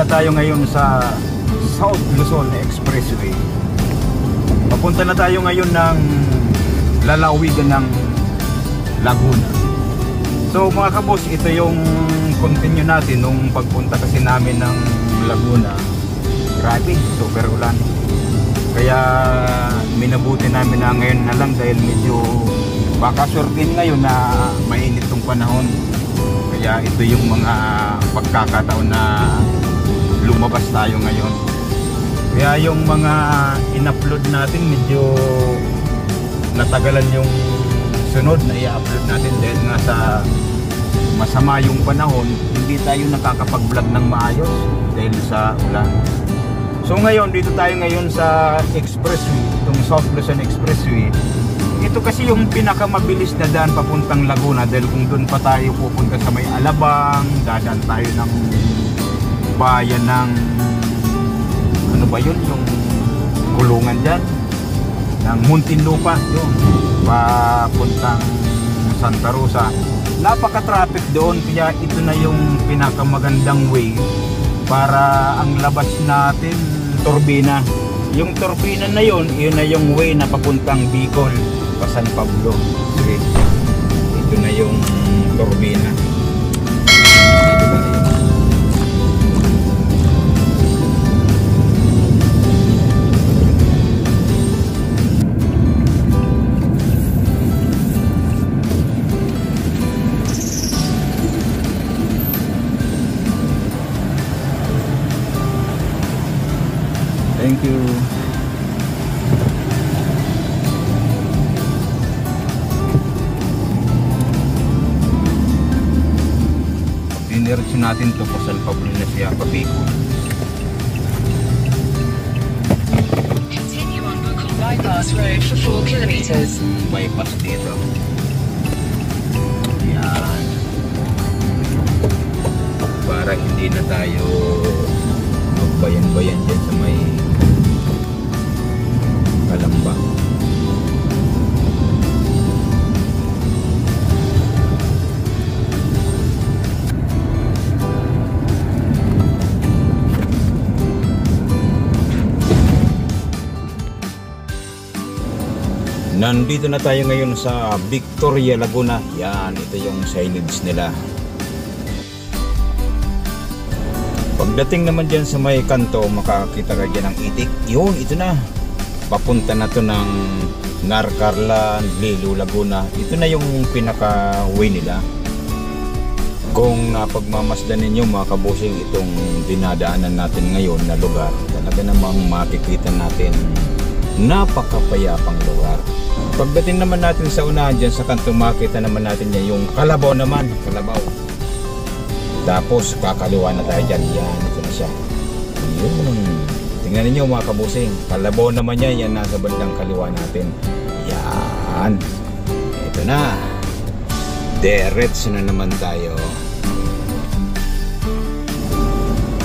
tayo ngayon sa South Luzon Expressway. Papunta na tayo ngayon ng lalawigan ng Laguna. So mga kabos, ito yung continue natin nung pagpunta kasi namin ng Laguna. Grabe, super ulan. Kaya minabuti namin na ngayon na lang dahil medyo baka surtin ngayon na mainit tong panahon. Kaya ito yung mga pagkakataon na lumabas tayo ngayon. Kaya yung mga in-upload natin medyo natagalan yung sunod na i-upload natin dahil nga sa masama yung panahon, hindi tayo nakakapag-vlog ng maayos dahil sa ulan. So ngayon, dito tayo ngayon sa expressway, itong South Luzon Expressway. Ito kasi yung pinakamabilis na daan papuntang Laguna dahil kung doon pa tayo pupunta sa may Alabang, dadaan tayo ng bayan ng ano ba yun, yung kulungan dyan ng Muntinlupa, yun, papuntang Santa Rosa. Napaka-traffic doon, kaya ito na yung pinakamagandang way para ang labas natin Turbina. Yung Turbina na yun na yung way na papuntang Bicol, pa San Pablo. Sige, ito na yung Turbina. Thank you. Dinersyo natin to pa San Pablo na siya, pa Bicol. Continue on Bukol Bypass Road for 4 kilometers. Bypass dito. Yan. Para hindi na tayo magbayan-bayan dyan sa may Kalamba. Nandito na tayo ngayon sa Victoria, Laguna. Yan, ito yung signage nila. Pagdating naman dyan sa may kanto, makakita ka dyan ng itik. Yun, ito na. Papunta na to ng Narcarlan, Lilo, Laguna. Ito na yung pinaka-way nila. Kung napagmamasdan ninyo mga kabusing itong dinadaanan natin ngayon na lugar, talaga namang makikita natin napakapayapang lugar. Pagdating naman natin sa unahan dyan sa kanto, makita naman natin yan yung Kalabaw naman, Kalabaw. Tapos kakaliwa na tayo dyan. Yan, ito na siya. Yun. Tingnan ninyo mga kabusing, Kalabaw naman yan, yan nasa bandang kaliwa natin. Yan. Ito na. Diretso na naman tayo.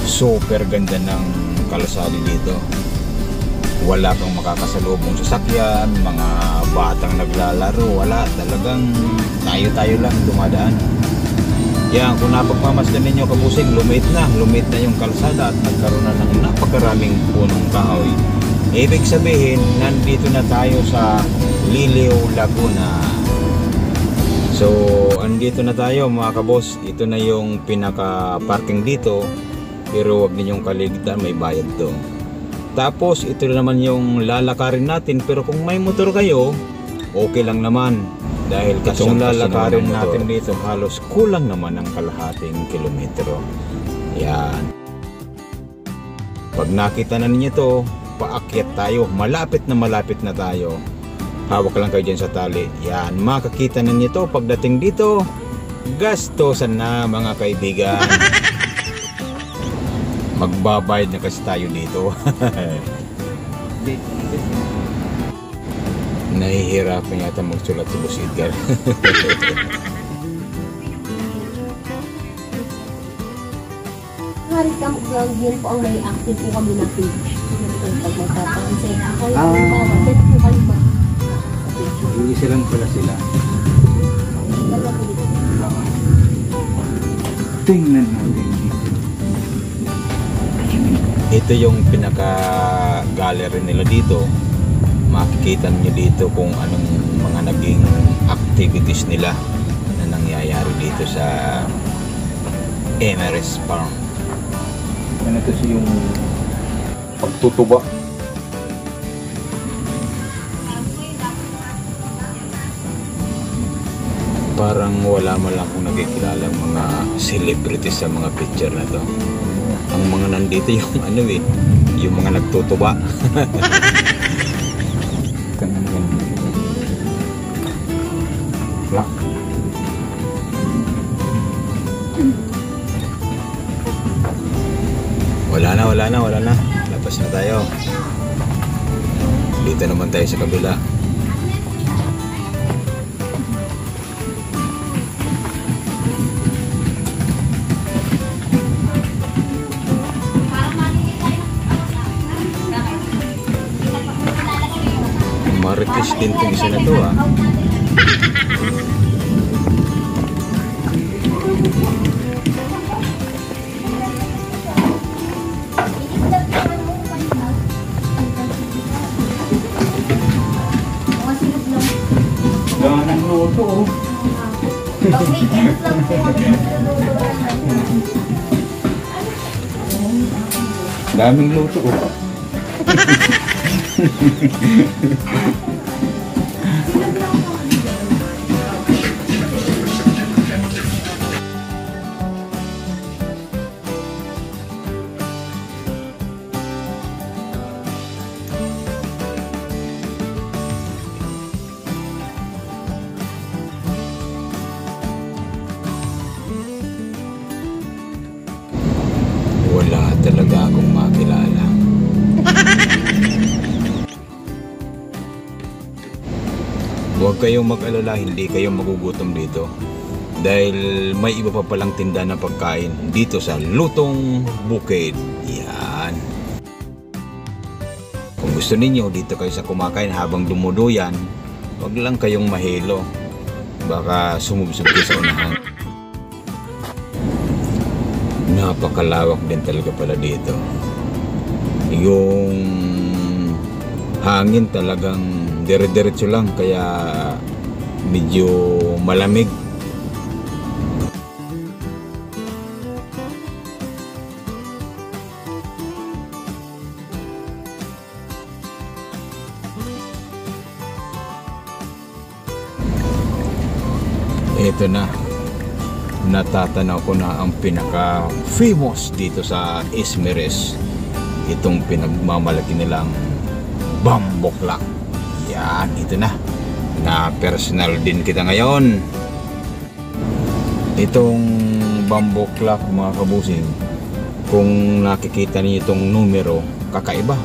Super ganda ng kalsada dito. Wala kang makakasalubong sasakyan, mga batang naglalaro, wala. Talagang tayo-tayo lang dumadaan. Yan, kung napagmamasdan ninyo kabusing, lumit na yung kalsada at nagkaroon na ng napakaraming punong kahoy. Ibig sabihin, nandito na tayo sa Liliw, Laguna. So, andito na tayo mga kabos. Ito na yung pinaka-parking dito. Pero wag ninyong kaligtaan, may bayad to. Tapos, ito naman yung lalakarin natin. Pero kung may motor kayo, okay lang naman. Dahil kasong lalakarin natin dito, halos kulang naman ang kalahating kilometro. Yan. Pag nakita na ninyo to, paakyat tayo. Malapit na tayo. Hawak lang kayo dyan sa tali. Yan, makakita na ninyo to. Pagdating dito, gastosan na mga kaibigan. Magbabayad na kasi tayo dito. Nahihirapan yata magsulat si Boss Edgar. Harit kang yun po ang may active po kami na page. Pag magpapansin. Ako Hindi silang pala sila. Tingnan natin dito. Ito yung pinaka gallery nila dito. Makikita niyo dito kung anong mga naging activities nila na nangyayari dito sa Emery's Farm. Yan ito siya yung pagtutuba. Parang wala man lang kung nagkikilala mga celebrities sa mga picture na to. Ang mga nandito yung ano eh, yung mga nagtutuba. Wala na. Labas na tayo. Dito naman tayo sa kabila. Marites din itong isa na to ah. Ganang luto oh. Daming luto oh. Wala talaga akong makilala. Huwag kayong mag-alala, hindi kayo magugutom dito. Dahil may iba pa palang tinda ng pagkain dito sa Lutong Bukid. Yan. Kung gusto ninyo, dito kayo sa kumakain habang dumuduyan, huwag lang kayong mahilo. Baka sumubsog kayo sa unahan. Napakalawak din talaga pala dito. Yung hangin talagang dire-diretso lang kaya medyo malamig. Ito na. Natatanaw ko na ang pinaka famous dito sa Esmeralda. Itong pinagmamalaki nilang bamboo clock. Yan, ito na. Na personal din kita ngayon. Itong bamboo clock mga kabusing, kung nakikita niyo itong numero, kakaiba.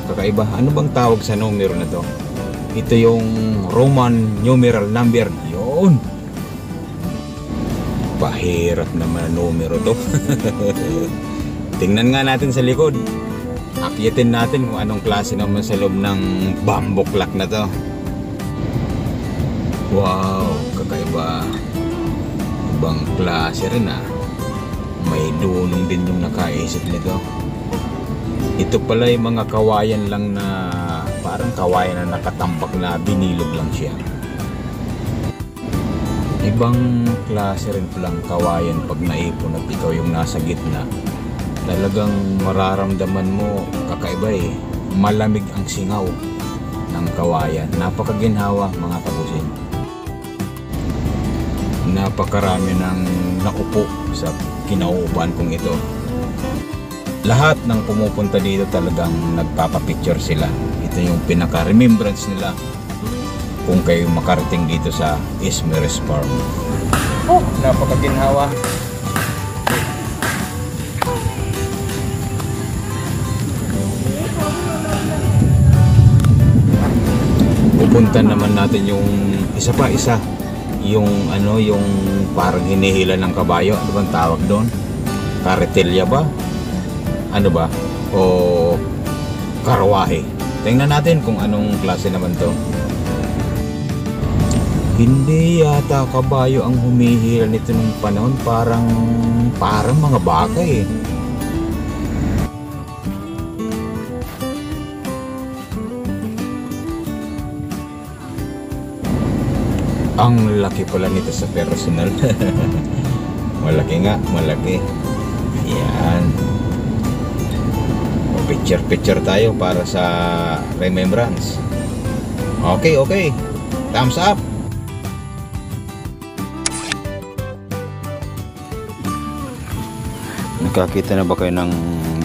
Ano bang tawag sa numero na to? Ito yung Roman numeral number. Yun. Pahirap naman ang numero to. Tingnan nga natin sa likod. Akyatin natin kung anong klase naman sa loob ng bamboo clock na to. Wow, kakaiba. Ibang klase rin ah. May dunong din yung nakaisip nito. Ito pala yung mga kawayan lang na parang kawayan na nakatambak na binilog lang siya. Ibang klase rin palang kawayan pag naipon at ikaw yung nasa gitna. Talagang mararamdaman mo kakaiba eh. Malamig ang singaw ng kawayan. Napakaginhawa mga kabusin. Napakarami ng naupo sa kinauupan kong ito. Lahat ng pumupunta dito talagang nagpapapicture sila. Ito yung pinaka-remembrance nila kung kayo makarating dito sa Esmeralda Farm. Oh, napakaginhawa. Pupunta naman natin yung isa pa isa. Yung ano, yung parang hinihila ng kabayo. Ano bang tawag doon? Karetelya ba? Ano ba? O karwahe. Tingnan natin kung anong klase naman to. Hindi yata kabayo ang humihila nito nung panahon. Parang mga baka eh. Ang laki pala nito sa personal. Malaki nga, malaki. Ayan. Picture tayo para sa remembrance. Okay, okay. Thumbs up. Nakakita na ba kayo ng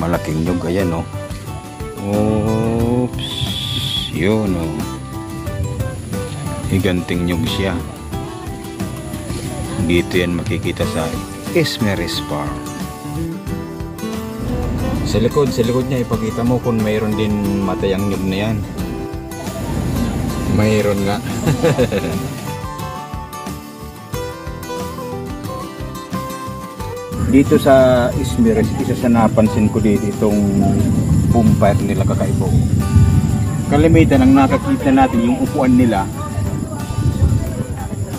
malaking nyug? Ayan, oh. Oops. Yun, oh. Higanting nyug siya. Dito yan makikita sa Esmeralda Farm. Sa likod niya ipakita mo kung mayroon din matayang nyug na yan. Mayroon nga. Dito sa Esmeralda, isa sa napansin ko dito itong bonfire nila kakaibo. Kalimitan ang nakakita natin yung upuan nila.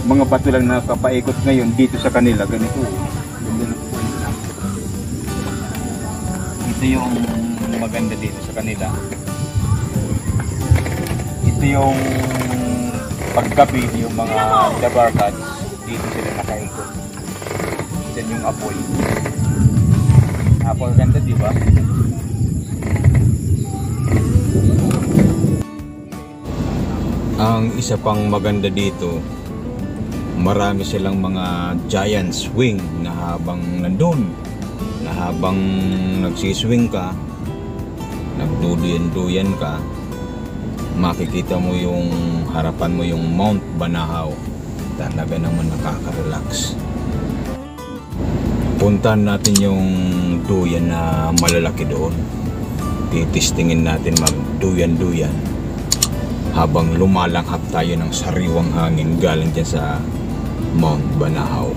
Mga bato lang nakapaikot ngayon dito sa kanila, ganito. Ito yung maganda dito sa kanila. Ito yung paggabi, yung mga dabarkads, dito sila nakaikot. Ito yung apoy. Apoy ganda, di ba? Ang isa pang maganda dito, marami silang mga giant swing na habang nandun, na habang nagsiswing ka, nagduduyan-duyan ka, makikita mo yung harapan mo yung Mount Banahaw. Talaga naman nakaka-relax. Puntahan natin yung duyan na malalaki doon. Titistingin natin magduyan-duyan habang lumalanghap tayo ng sariwang hangin galing dyan sa Mount Banahaw.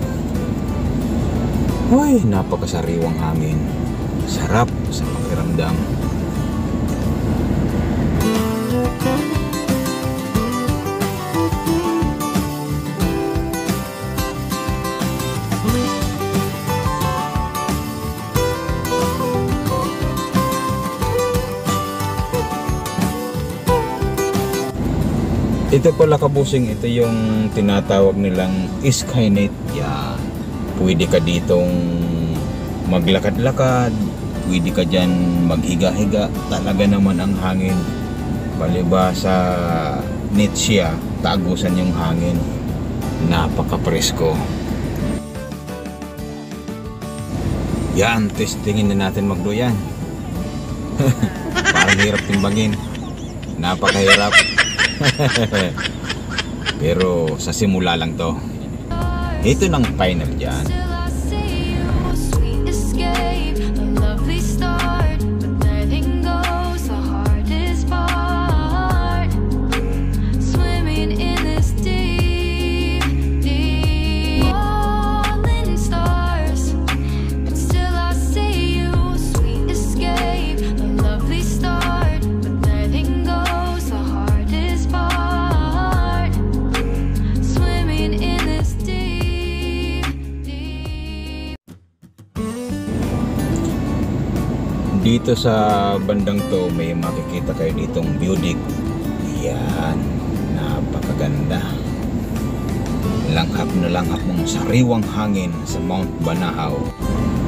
Uy, napakasariwang hangin. Sarap sa pakiramdam. Ito pala kabusing, ito yung tinatawag nilang Skynet. Yan. Pwede ka ditong maglakad-lakad, pwede ka dyan maghiga-higa. Talaga naman ang hangin. Baliba sa net siya, tagusan yung hangin. Napaka-presko. Yan, testingin na natin magduyan. Parang hirap timbangin. Napakahirap. Pero sa simula lang to. Ito ng final dyan. Dito sa bandang to may makikita kayo ditong view deck. Yan, napakaganda. Langhap na langhap ng sariwang hangin sa Mount Banahaw.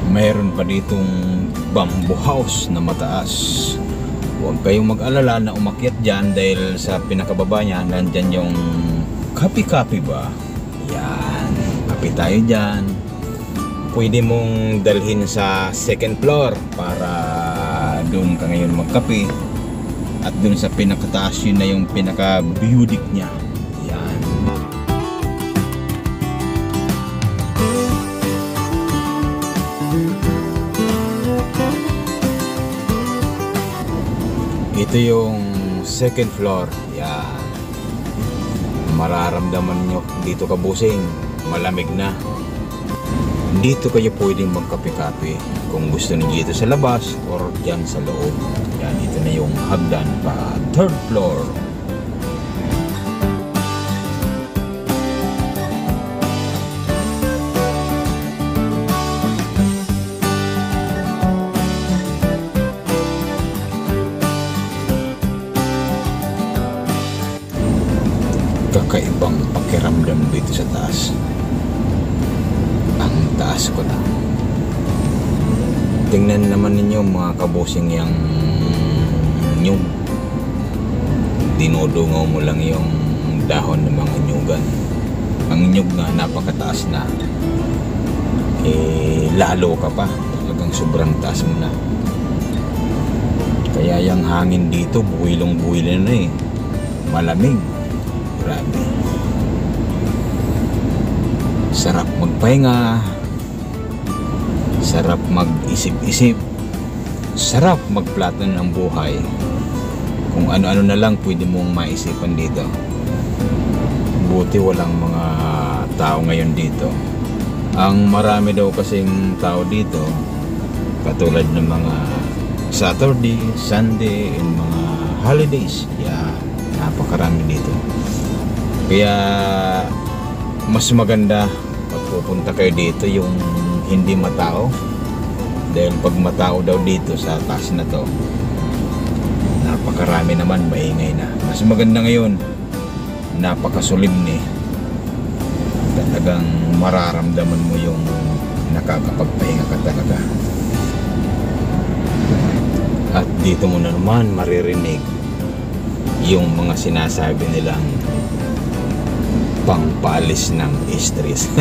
Mayroon pa ditong bamboo house na mataas. Huwag kayong mag-alala na umakyat dyan dahil sa pinakababa niya nandyan yung kapi-kapi ba. Yan, kapi tayo dyan. Pwede mong dalhin sa second floor para doon ka ngayon magkape. At doon sa pinakataas yun na yung pinaka-view deck niya. Yan. Ito yung second floor. Yan. Mararamdaman nyo dito kabusing, malamig na. Dito kayo pwedeng magkape-kape kung gusto niyo dito sa labas or dyan sa loob. Yan, ito na yung hagdan pa third floor. kakaibang pakiramdam dito sa taas. Ang taas ko na. Tingnan naman ninyo mga kabusing yung nyug. Dinudungaw mo lang yung dahon ng mga nyugan. Ang nyug nga napakataas na. Lalo ka pa. Talagang sobrang taas mo na. Kaya yung hangin dito buwilong-buwilin na eh. Malamig. Grabe. Sarap magpahinga. Sarap mag-isip-isip. Sarap magplato ng buhay. Kung ano-ano na lang pwede mong maisipan dito. Buti walang mga tao ngayon dito. Ang marami daw kasing tao dito, katulad ng mga Saturday, Sunday, and mga holidays. Yeah, napakarami dito. Kaya mas maganda pag pupunta kayo dito yung hindi matao. Dahil pag matao daw dito sa taas na to, napakarami naman, maingay na. Mas maganda ngayon, napakasulimni. Talagang mararamdaman mo yung nakakapagpahinga ka talaga. At dito mo na naman maririnig yung mga sinasabi nilang pangpalis ng stress.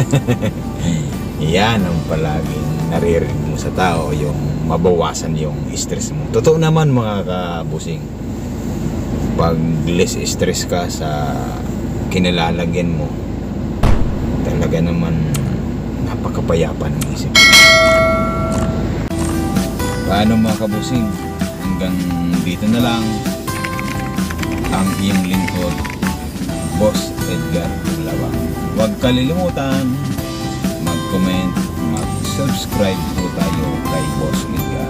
Yan ang palaging naririnig mo sa tao, yung mabawasan yung stress mo. Totoo naman mga kabusing, pag less stress ka sa kinalalagyan mo, talaga naman napakapayapa ng isip. Paano mga kabusing, hanggang dito na lang ang iyong lingkod, Boss Edgar Buglawang. Huwag kalilimutan mag-comment, mag-subscribe po tayo kay Boss Edgar.